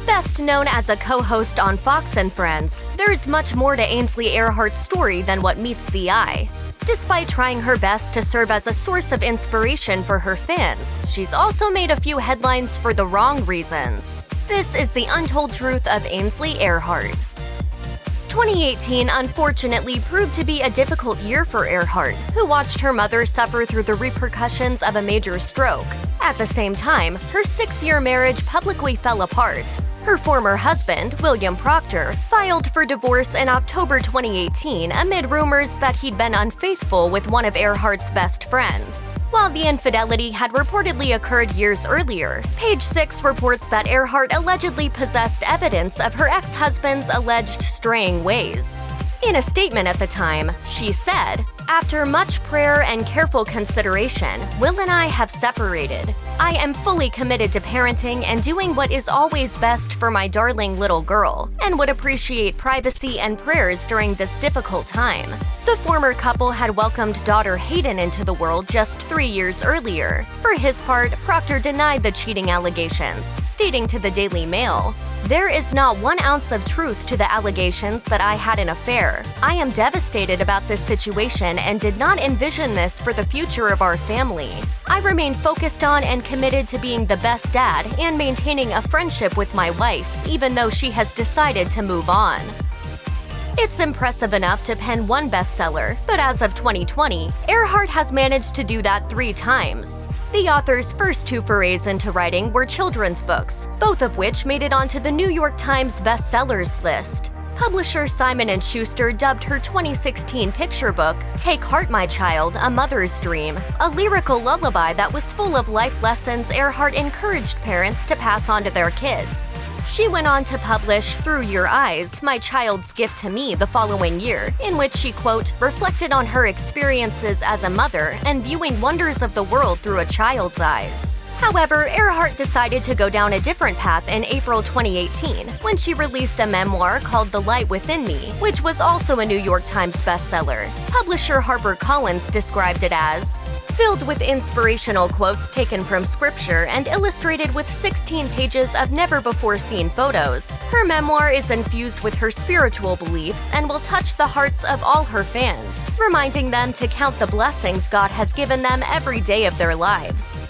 Best known as a co-host on Fox and Friends, there's much more to Ainsley Earhardt's story than what meets the eye. Despite trying her best to serve as a source of inspiration for her fans, she's also made a few headlines for the wrong reasons. This is the untold truth of Ainsley Earhardt. 2018 unfortunately proved to be a difficult year for Earhardt, who watched her mother suffer through the repercussions of a major stroke. At the same time, her 6-year marriage publicly fell apart. Her former husband, Will Proctor, filed for divorce in October 2018 amid rumors that he'd been unfaithful with one of Earhardt's best friends. While the infidelity had reportedly occurred years earlier, Page Six reports that Earhardt allegedly possessed evidence of her ex-husband's alleged straying ways. In a statement at the time, she said, "After much prayer and careful consideration, Will and I have separated. I am fully committed to parenting and doing what is always best for my darling little girl, and would appreciate privacy and prayers during this difficult time." The former couple had welcomed daughter Hayden into the world just 3 years earlier. For his part, Proctor denied the cheating allegations, stating to the Daily Mail, "There is not 1 ounce of truth to the allegations that I had an affair. I am devastated about this situation and did not envision this for the future of our family. I remain focused on and committed to being the best dad and maintaining a friendship with my wife, even though she has decided to move on." It's impressive enough to pen 1 bestseller, but as of 2020, Earhardt has managed to do that 3 times. The author's first 2 forays into writing were children's books, both of which made it onto the New York Times bestsellers list. Publisher Simon & Schuster dubbed her 2016 picture book, Take Heart My Child, A Mother's Dream, a lyrical lullaby that was full of life lessons Earhardt encouraged parents to pass on to their kids. She went on to publish Through Your Eyes, My Child's Gift to Me the following year, in which she, quote, reflected on her experiences as a mother and viewing wonders of the world through a child's eyes. However, Earhardt decided to go down a different path in April 2018 when she released a memoir called The Light Within Me, which was also a New York Times bestseller. Publisher HarperCollins described it as filled with inspirational quotes taken from scripture and illustrated with 16 pages of never-before-seen photos. Her memoir is infused with her spiritual beliefs and will touch the hearts of all her fans, reminding them to count the blessings God has given them every day of their lives.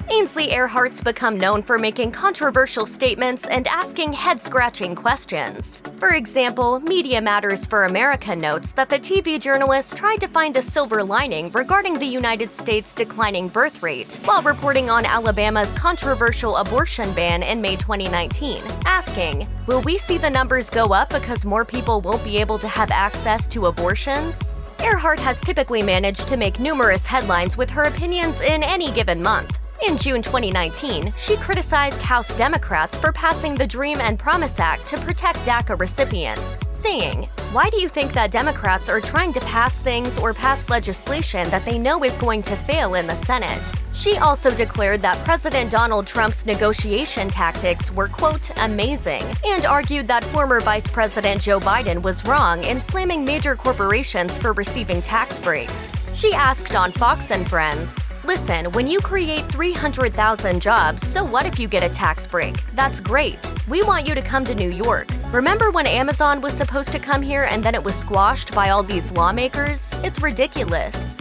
Ainsley Earhardt's become known for making controversial statements and asking head-scratching questions. For example, Media Matters for America notes that the TV journalist tried to find a silver lining regarding the United States' declining birth rate while reporting on Alabama's controversial abortion ban in May 2019, asking, "Will we see the numbers go up because more people won't be able to have access to abortions?" Earhardt has typically managed to make numerous headlines with her opinions in any given month. In June 2019, she criticized House Democrats for passing the Dream and Promise Act to protect DACA recipients, saying, "Why do you think that Democrats are trying to pass things or pass legislation that they know is going to fail in the Senate?" She also declared that President Donald Trump's negotiation tactics were, quote, amazing, and argued that former Vice President Joe Biden was wrong in slamming major corporations for receiving tax breaks. She asked on Fox and Friends, "Listen, when you create 300,000 jobs, so what if you get a tax break? That's great. We want you to come to New York. Remember when Amazon was supposed to come here and then it was squashed by all these lawmakers? It's ridiculous."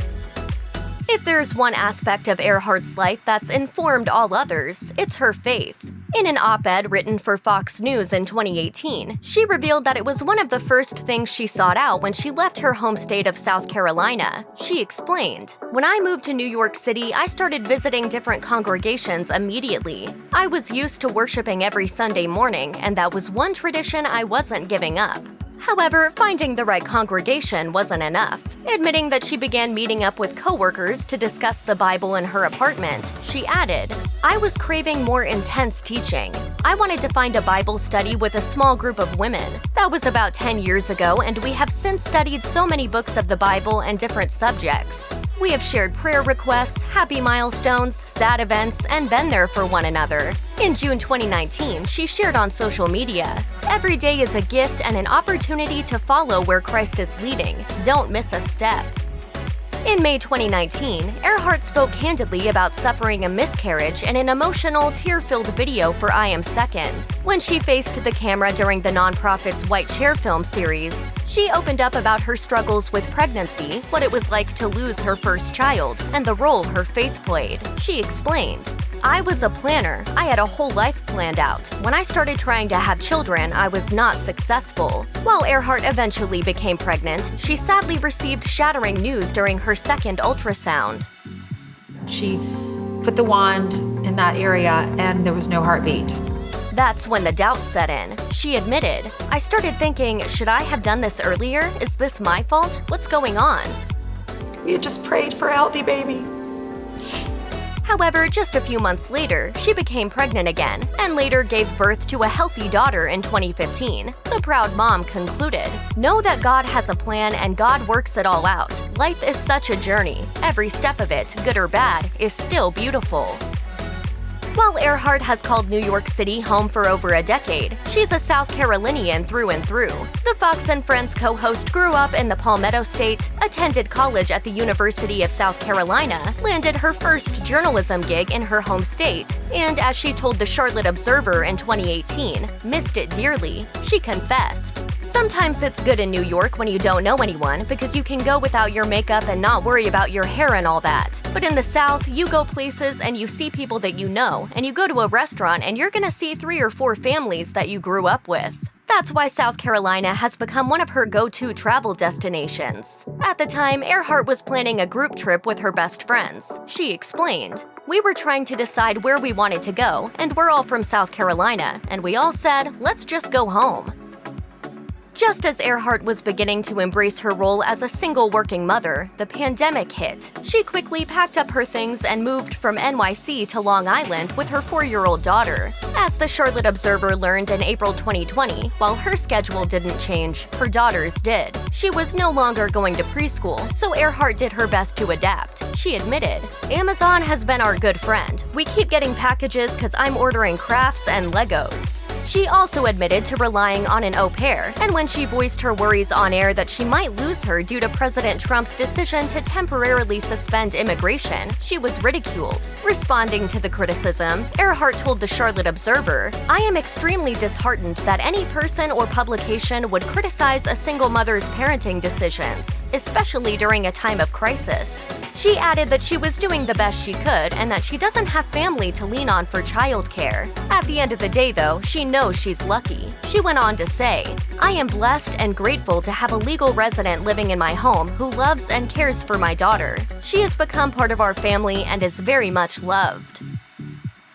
If there's one aspect of Earhardt's life that's informed all others, it's her faith. In an op-ed written for Fox News in 2018, she revealed that it was one of the first things she sought out when she left her home state of South Carolina. She explained, "When I moved to New York City, I started visiting different congregations immediately. I was used to worshiping every Sunday morning, and that was one tradition I wasn't giving up." However, finding the right congregation wasn't enough. Admitting that she began meeting up with coworkers to discuss the Bible in her apartment, she added, "I was craving more intense teaching. I wanted to find a Bible study with a small group of women. That was about 10 years ago, and we have since studied so many books of the Bible and different subjects. We have shared prayer requests, happy milestones, sad events, and been there for one another." In June 2019, she shared on social media, "Every day is a gift and an opportunity to follow where Christ is leading. Don't miss a step." In May 2019, Earhardt spoke candidly about suffering a miscarriage in an emotional, tear-filled video for I Am Second. When she faced the camera during the nonprofit's White Chair film series, she opened up about her struggles with pregnancy, what it was like to lose her first child, and the role her faith played. She explained, "I was a planner. I had a whole life planned out. When I started trying to have children, I was not successful." While Earhardt eventually became pregnant, she sadly received shattering news during her second ultrasound. She put the wand in that area and there was no heartbeat. That's when the doubt set in. She admitted, "I started thinking, should I have done this earlier? Is this my fault? What's going on?" We had just prayed for a healthy baby. However, just a few months later, she became pregnant again and later gave birth to a healthy daughter in 2015. The proud mom concluded, "Know that God has a plan and God works it all out. Life is such a journey. Every step of it, good or bad, is still beautiful." While Earhardt has called New York City home for over a decade, she's a South Carolinian through and through. The Fox and Friends co-host grew up in the Palmetto State, attended college at the University of South Carolina, landed her first journalism gig in her home state, and as she told the Charlotte Observer in 2018, missed it dearly. She confessed, "Sometimes it's good in New York when you don't know anyone because you can go without your makeup and not worry about your hair and all that. But in the South, you go places and you see people that you know, and you go to a restaurant and you're gonna see 3 or 4 families that you grew up with." That's why South Carolina has become one of her go-to travel destinations. At the time, Earhardt was planning a group trip with her best friends. She explained, "We were trying to decide where we wanted to go, and we're all from South Carolina, and we all said, let's just go home." Just as Earhardt was beginning to embrace her role as a single working mother, the pandemic hit. She quickly packed up her things and moved from NYC to Long Island with her 4-year-old daughter. As the Charlotte Observer learned in April 2020, while her schedule didn't change, her daughter's did. She was no longer going to preschool, so Earhardt did her best to adapt. She admitted, "Amazon has been our good friend. We keep getting packages because I'm ordering crafts and Legos." She also admitted to relying on an au pair, and when she voiced her worries on air that she might lose her due to President Trump's decision to temporarily suspend immigration, she was ridiculed. Responding to the criticism, Earhardt told the Charlotte Observer, "I am extremely disheartened that any person or publication would criticize a single mother's parenting decisions, especially during a time of crisis." She added that she was doing the best she could and that she doesn't have family to lean on for childcare. At the end of the day, though, she knows she's lucky. She went on to say, "I am blessed and grateful to have a legal resident living in my home who loves and cares for my daughter. She has become part of our family and is very much loved."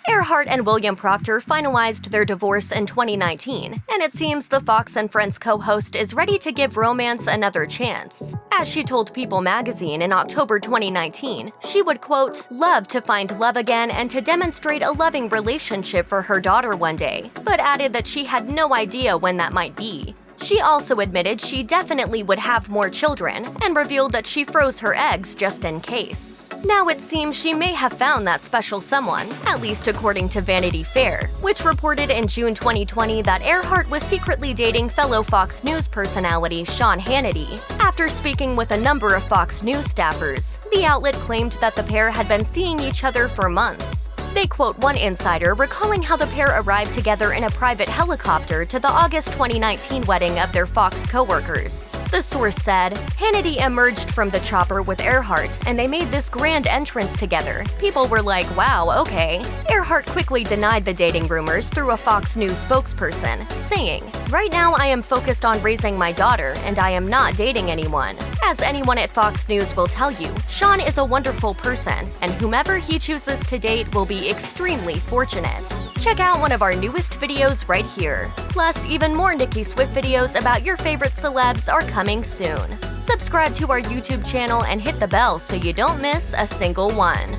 Earhardt and Will Proctor finalized their divorce in 2019, and it seems the Fox and Friends co-host is ready to give romance another chance. As she told People magazine in October 2019, she would, quote, "love to find love again and to demonstrate a loving relationship for her daughter one day," but added that she had no idea when that might be. She also admitted she definitely would have more children and revealed that she froze her eggs just in case. Now it seems she may have found that special someone, at least according to Vanity Fair, which reported in June 2020 that Earhardt was secretly dating fellow Fox News personality Sean Hannity. After speaking with a number of Fox News staffers, the outlet claimed that the pair had been seeing each other for months. They quote one insider recalling how the pair arrived together in a private helicopter to the August 2019 wedding of their Fox co-workers. The source said, "Hannity emerged from the chopper with Earhardt, and they made this grand entrance together. People were like, wow, okay." Earhardt quickly denied the dating rumors through a Fox News spokesperson, saying, "Right now I am focused on raising my daughter, and I am not dating anyone. As anyone at Fox News will tell you, Sean is a wonderful person, and whomever he chooses to date will be extremely fortunate." Check out one of our newest videos right here. Plus, even more Nicki Swift videos about your favorite celebs are coming soon. Subscribe to our YouTube channel and hit the bell so you don't miss a single one.